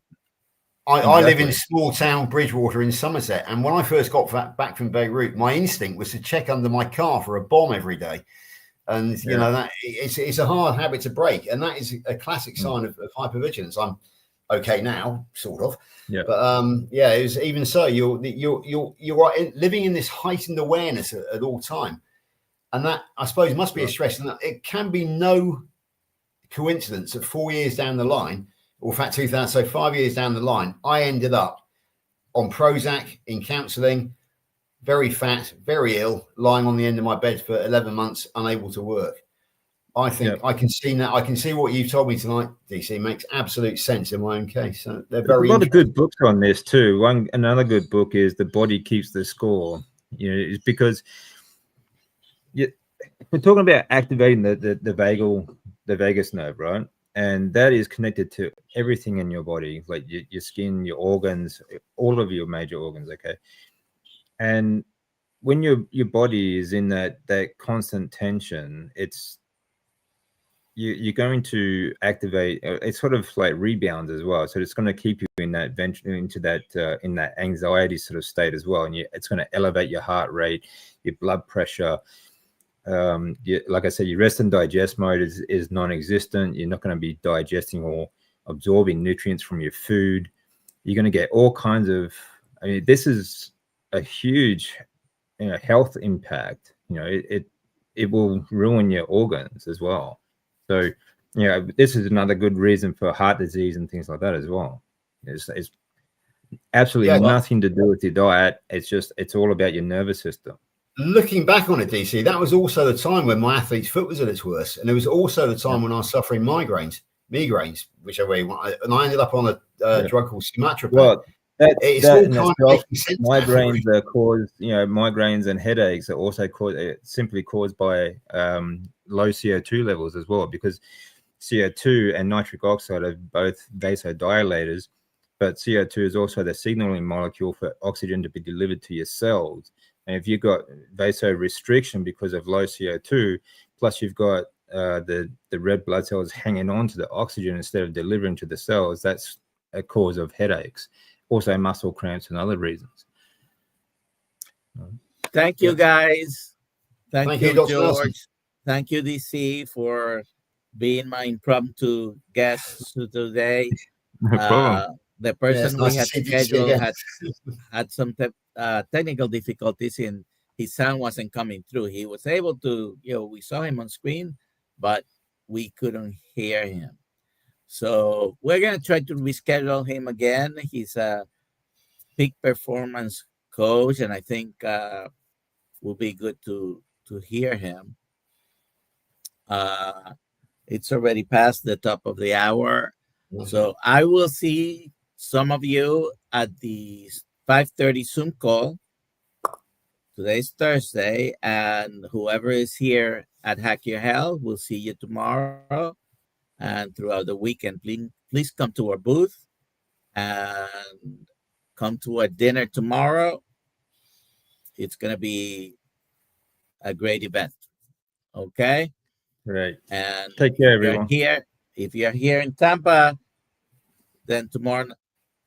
I live in small town Bridgewater in Somerset, and when I first got back from Beirut, my instinct was to check under my car for a bomb every day. And that it's a hard habit to break, and that is a classic sign of hypervigilance. I'm okay now, sort of. Yeah. But it was even so. You're living in this heightened awareness at all time, and that I suppose must be a stress. And it can be no coincidence that 4 years down the line, or in fact 2000, so 5 years down the line, I ended up on Prozac in counselling, very fat, very ill, lying on the end of my bed for 11 months, unable to work. I think I can see that. I can see what you've told me tonight, DC. Makes absolute sense in my own case. So they're very. A lot of good books on this too. Another good book is "The Body Keeps the Score." It's because we're talking about activating the vagus nerve, right? And that is connected to everything in your body, like your skin, your organs, all of your major organs. Okay, and when your body is in that constant tension, you're going to activate. It's sort of like rebounds as well. So it's going to keep you in that into that in that anxiety sort of state as well, and it's going to elevate your heart rate, your blood pressure. Like I said, your rest and digest mode is non-existent. You're not going to be digesting or absorbing nutrients from your food. You're going to get all kinds of. I mean, this is a huge, health impact. It will ruin your organs as well. So, this is another good reason for heart disease and things like that as well. It's absolutely nothing to do with your diet. It's all about your nervous system. Looking back on it, DC, that was also the time when my athlete's foot was at its worst, and it was also the time when I was suffering migraines, whichever way you want, and I ended up on a drug called Sumatra. Well, it's all kind of making sense. Migraines are caused, migraines and headaches are also simply caused by low CO2 levels as well, because CO2 and nitric oxide are both vasodilators, but CO2 is also the signaling molecule for oxygen to be delivered to your cells. And if you've got vasorestriction because of low CO2, plus you've got the red blood cells hanging on to the oxygen instead of delivering to the cells, that's a cause of headaches, also muscle cramps and other reasons. Thank you, guys. Thank you, Dr. George. Nelson. Thank you, DC, for being my impromptu guest today. No problem. The person we had scheduled had some technical difficulties, and his sound wasn't coming through. He was able to, we saw him on screen, but we couldn't hear him. So we're going to try to reschedule him again. He's a peak performance coach, and I think will be good to hear him. It's already past the top of the hour. So I will see some of you at the 5:30 Zoom call. Today's Thursday, and whoever is here at Hack Your Health, we'll see you tomorrow and throughout the weekend. Please come to our booth and come to our dinner tomorrow. It's going to be a great event. Okay? Right. And take care, everyone. If you're here in Tampa, then tomorrow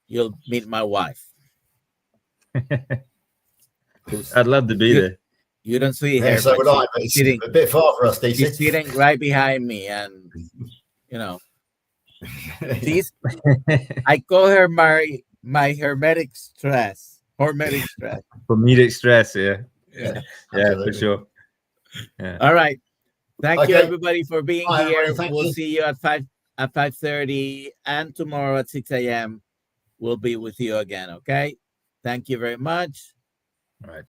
you'll meet my wife. I'd love to be there. You don't see her. So would I, but it's sitting, a bit far for us, DC. She's sitting right behind me, and I call her my hermetic stress. Hormetic stress. Hormetic stress, yeah, for sure. Yeah. All right. Thank you, everybody, for being here. We'll see you at 5:30, and tomorrow at 6 a.m. We'll be with you again. Okay. Thank you very much. All right.